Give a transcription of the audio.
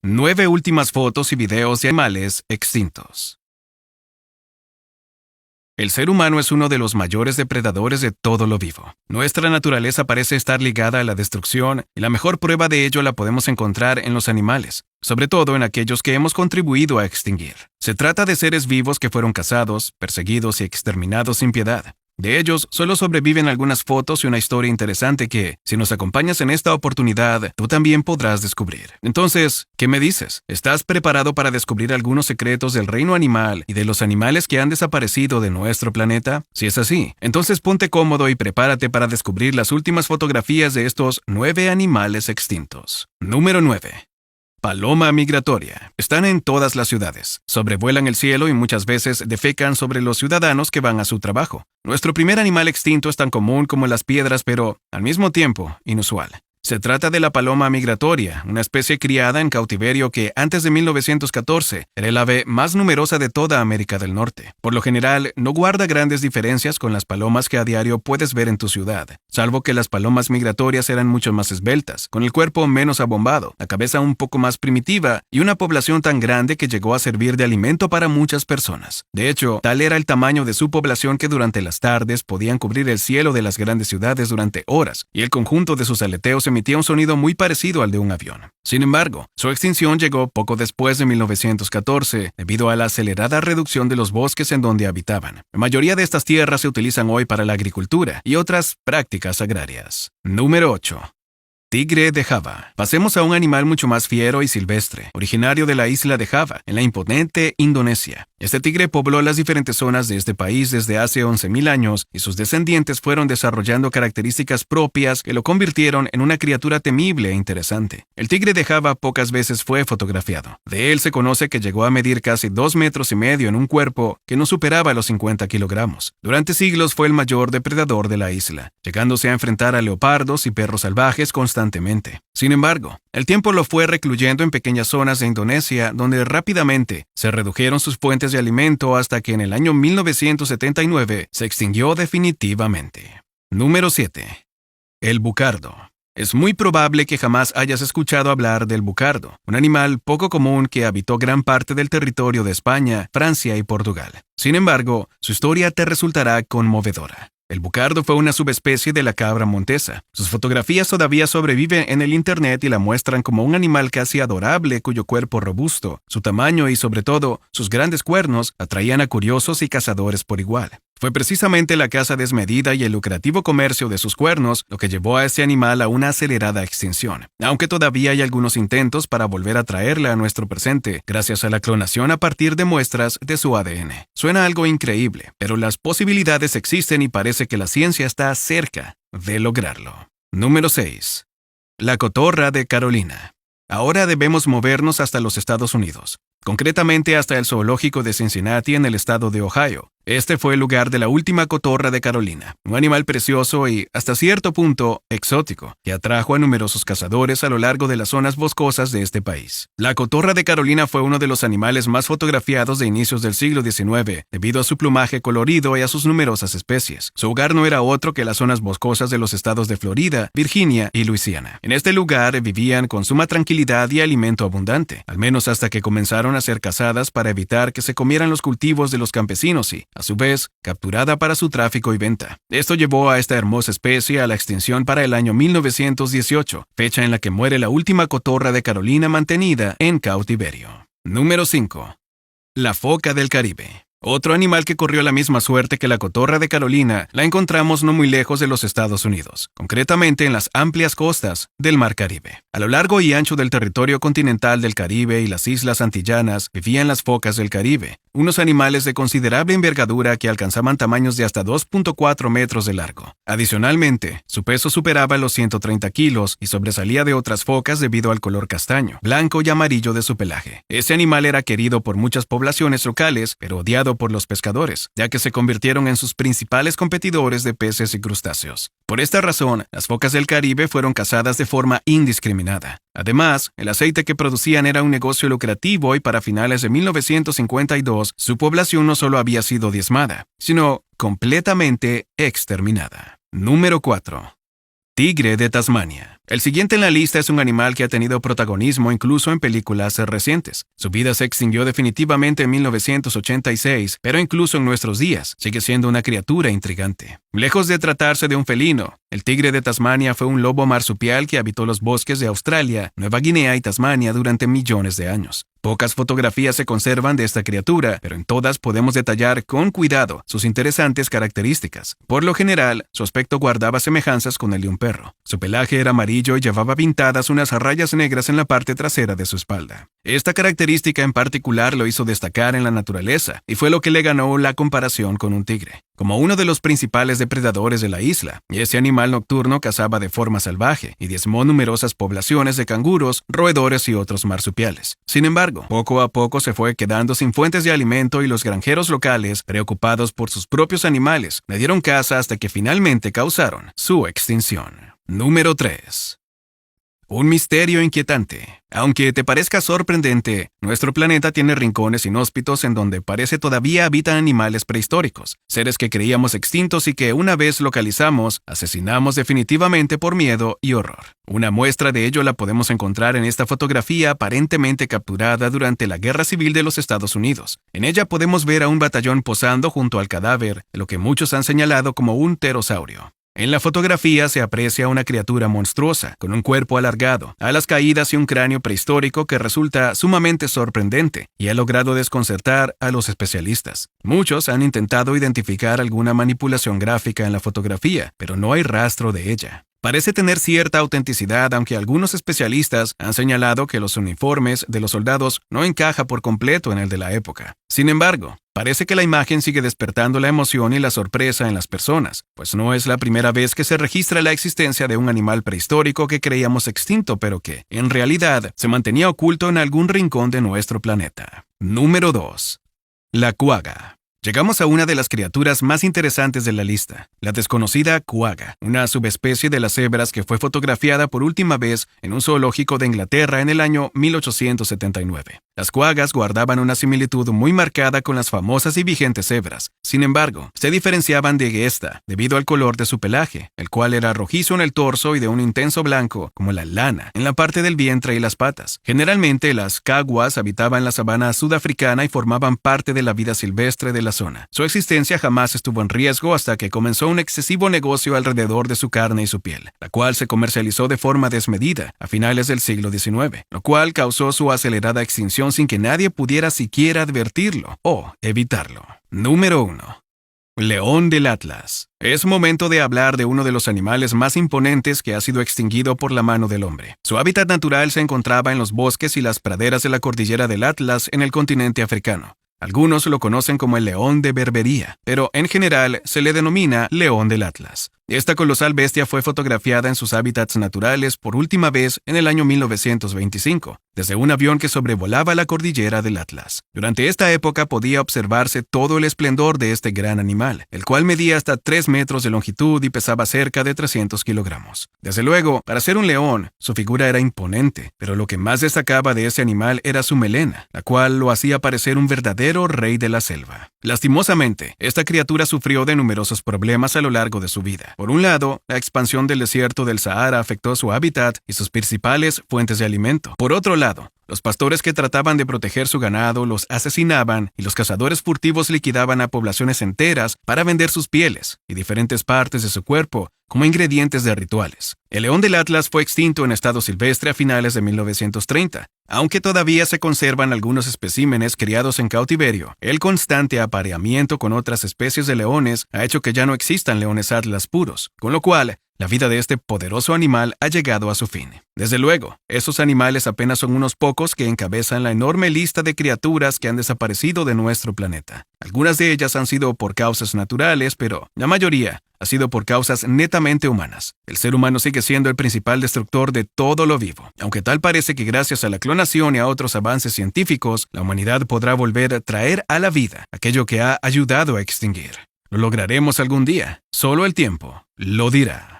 9 últimas fotos y videos de animales extintos. El ser humano es uno de los mayores depredadores de todo lo vivo. Nuestra naturaleza parece estar ligada a la destrucción y la mejor prueba de ello la podemos encontrar en los animales, sobre todo en aquellos que hemos contribuido a extinguir. Se trata de seres vivos que fueron cazados, perseguidos y exterminados sin piedad. De ellos, solo sobreviven algunas fotos y una historia interesante que, si nos acompañas en esta oportunidad, tú también podrás descubrir. Entonces, ¿qué me dices? ¿Estás preparado para descubrir algunos secretos del reino animal y de los animales que han desaparecido de nuestro planeta? Si es así, entonces ponte cómodo y prepárate para descubrir las últimas fotografías de estos 9 animales extintos. Número 9. Paloma migratoria. Están en todas las ciudades. Sobrevuelan el cielo y muchas veces defecan sobre los ciudadanos que van a su trabajo. Nuestro primer animal extinto es tan común como las piedras, pero, al mismo tiempo, inusual. Se trata de la paloma migratoria, una especie criada en cautiverio que, antes de 1914, era el ave más numerosa de toda América del Norte. Por lo general, no guarda grandes diferencias con las palomas que a diario puedes ver en tu ciudad, salvo que las palomas migratorias eran mucho más esbeltas, con el cuerpo menos abombado, la cabeza un poco más primitiva y una población tan grande que llegó a servir de alimento para muchas personas. De hecho, tal era el tamaño de su población que durante las tardes podían cubrir el cielo de las grandes ciudades durante horas, y el conjunto de sus aleteos emitía un sonido muy parecido al de un avión. Sin embargo, su extinción llegó poco después de 1914 debido a la acelerada reducción de los bosques en donde habitaban. La mayoría de estas tierras se utilizan hoy para la agricultura y otras prácticas agrarias. Número 8. Tigre de Java. Pasemos a un animal mucho más fiero y silvestre, originario de la isla de Java, en la imponente Indonesia. Este tigre pobló las diferentes zonas de este país desde hace 11.000 años y sus descendientes fueron desarrollando características propias que lo convirtieron en una criatura temible e interesante. El tigre de Java pocas veces fue fotografiado. De él se conoce que llegó a medir casi 2,5 metros en un cuerpo que no superaba los 50 kilogramos. Durante siglos fue el mayor depredador de la isla, llegándose a enfrentar a leopardos y perros salvajes constantemente. Sin embargo, el tiempo lo fue recluyendo en pequeñas zonas de Indonesia donde rápidamente se redujeron sus fuentes de alimento hasta que en el año 1979 se extinguió definitivamente. Número 7. El bucardo. Es muy probable que jamás hayas escuchado hablar del bucardo, un animal poco común que habitó gran parte del territorio de España, Francia y Portugal. Sin embargo, su historia te resultará conmovedora. El bucardo fue una subespecie de la cabra montesa. Sus fotografías todavía sobreviven en el internet y la muestran como un animal casi adorable cuyo cuerpo robusto, su tamaño y sobre todo sus grandes cuernos atraían a curiosos y cazadores por igual. Fue precisamente la caza desmedida y el lucrativo comercio de sus cuernos lo que llevó a este animal a una acelerada extinción, aunque todavía hay algunos intentos para volver a traerla a nuestro presente gracias a la clonación a partir de muestras de su ADN. Suena algo increíble, pero las posibilidades existen y parece que la ciencia está cerca de lograrlo. Número 6. La cotorra de Carolina. Ahora debemos movernos hasta los Estados Unidos, concretamente hasta el zoológico de Cincinnati en el estado de Ohio. Este fue el lugar de la última cotorra de Carolina, un animal precioso y, hasta cierto punto, exótico, que atrajo a numerosos cazadores a lo largo de las zonas boscosas de este país. La cotorra de Carolina fue uno de los animales más fotografiados de inicios del siglo XIX, debido a su plumaje colorido y a sus numerosas especies. Su hogar no era otro que las zonas boscosas de los estados de Florida, Virginia y Luisiana. En este lugar vivían con suma tranquilidad y alimento abundante, al menos hasta que comenzaron a ser cazadas para evitar que se comieran los cultivos de los campesinos y, a su vez, capturada para su tráfico y venta. Esto llevó a esta hermosa especie a la extinción para el año 1918, fecha en la que muere la última cotorra de Carolina mantenida en cautiverio. Número 5. La foca del Caribe. Otro animal que corrió la misma suerte que la cotorra de Carolina la encontramos no muy lejos de los Estados Unidos, concretamente en las amplias costas del Mar Caribe. A lo largo y ancho del territorio continental del Caribe y las islas antillanas vivían las focas del Caribe, unos animales de considerable envergadura que alcanzaban tamaños de hasta 2,4 metros de largo. Adicionalmente, su peso superaba los 130 kilos y sobresalía de otras focas debido al color castaño, blanco y amarillo de su pelaje. Ese animal era querido por muchas poblaciones locales, pero odiado por los pescadores, ya que se convirtieron en sus principales competidores de peces y crustáceos. Por esta razón, las focas del Caribe fueron cazadas de forma indiscriminada. Además, el aceite que producían era un negocio lucrativo y para finales de 1952, su población no solo había sido diezmada, sino completamente exterminada. Número 4. tigre de Tasmania. El siguiente en la lista es un animal que ha tenido protagonismo incluso en películas recientes. Su vida se extinguió definitivamente en 1986, pero incluso en nuestros días sigue siendo una criatura intrigante. Lejos de tratarse de un felino, el tigre de Tasmania fue un lobo marsupial que habitó los bosques de Australia, Nueva Guinea y Tasmania durante millones de años. Pocas fotografías se conservan de esta criatura, pero en todas podemos detallar con cuidado sus interesantes características. Por lo general, su aspecto guardaba semejanzas con el de un perro. Su pelaje era amarillo y llevaba pintadas unas rayas negras en la parte trasera de su espalda. Esta característica en particular lo hizo destacar en la naturaleza, y fue lo que le ganó la comparación con un tigre. Como uno de los principales depredadores de la isla, este animal nocturno cazaba de forma salvaje y diezmó numerosas poblaciones de canguros, roedores y otros marsupiales. Sin embargo, poco a poco se fue quedando sin fuentes de alimento y los granjeros locales, preocupados por sus propios animales, le dieron caza hasta que finalmente causaron su extinción. Número 3. Un misterio inquietante. Aunque te parezca sorprendente, nuestro planeta tiene rincones inhóspitos en donde parece todavía habitan animales prehistóricos, seres que creíamos extintos y que una vez localizamos, asesinamos definitivamente por miedo y horror. Una muestra de ello la podemos encontrar en esta fotografía aparentemente capturada durante la Guerra Civil de los Estados Unidos. En ella podemos ver a un batallón posando junto al cadáver de lo que muchos han señalado como un pterosaurio. En la fotografía se aprecia una criatura monstruosa, con un cuerpo alargado, alas caídas y un cráneo prehistórico que resulta sumamente sorprendente y ha logrado desconcertar a los especialistas. Muchos han intentado identificar alguna manipulación gráfica en la fotografía, pero no hay rastro de ella. Parece tener cierta autenticidad, aunque algunos especialistas han señalado que los uniformes de los soldados no encajan por completo en el de la época. Sin embargo, parece que la imagen sigue despertando la emoción y la sorpresa en las personas, pues no es la primera vez que se registra la existencia de un animal prehistórico que creíamos extinto, pero que, en realidad, se mantenía oculto en algún rincón de nuestro planeta. Número 2. La cuaga. Llegamos a una de las criaturas más interesantes de la lista, la desconocida cuaga, una subespecie de las cebras que fue fotografiada por última vez en un zoológico de Inglaterra en el año 1879. Las cuagas guardaban una similitud muy marcada con las famosas y vigentes cebras. Sin embargo, se diferenciaban de esta debido al color de su pelaje, el cual era rojizo en el torso y de un intenso blanco, como la lana, en la parte del vientre y las patas. Generalmente, las caguas habitaban la sabana sudafricana y formaban parte de la vida silvestre de la zona. Su existencia jamás estuvo en riesgo hasta que comenzó un excesivo negocio alrededor de su carne y su piel, la cual se comercializó de forma desmedida a finales del siglo XIX, lo cual causó su acelerada extinción sin que nadie pudiera siquiera advertirlo o evitarlo. Número 1. León del Atlas. Es momento de hablar de uno de los animales más imponentes que ha sido extinguido por la mano del hombre. Su hábitat natural se encontraba en los bosques y las praderas de la cordillera del Atlas en el continente africano. Algunos lo conocen como el león de Berbería, pero en general se le denomina león del Atlas. Esta colosal bestia fue fotografiada en sus hábitats naturales por última vez en el año 1925, desde un avión que sobrevolaba la cordillera del Atlas. Durante esta época podía observarse todo el esplendor de este gran animal, el cual medía hasta 3 metros de longitud y pesaba cerca de 300 kilogramos. Desde luego, para ser un león, su figura era imponente, pero lo que más destacaba de ese animal era su melena, la cual lo hacía parecer un verdadero rey de la selva. Lastimosamente, esta criatura sufrió de numerosos problemas a lo largo de su vida. Por un lado, la expansión del desierto del Sahara afectó su hábitat y sus principales fuentes de alimento. Por otro lado, los pastores que trataban de proteger su ganado los asesinaban y los cazadores furtivos liquidaban a poblaciones enteras para vender sus pieles y diferentes partes de su cuerpo como ingredientes de rituales. El león del Atlas fue extinto en estado silvestre a finales de 1930. Aunque todavía se conservan algunos especímenes criados en cautiverio, el constante apareamiento con otras especies de leones ha hecho que ya no existan leones atlas puros, con lo cual la vida de este poderoso animal ha llegado a su fin. Desde luego, esos animales apenas son unos pocos que encabezan la enorme lista de criaturas que han desaparecido de nuestro planeta. Algunas de ellas han sido por causas naturales, pero la mayoría ha sido por causas netamente humanas. El ser humano sigue siendo el principal destructor de todo lo vivo, aunque tal parece que gracias a la clonación y a otros avances científicos, la humanidad podrá volver a traer a la vida aquello que ha ayudado a extinguir. ¿Lo lograremos algún día? Solo el tiempo lo dirá.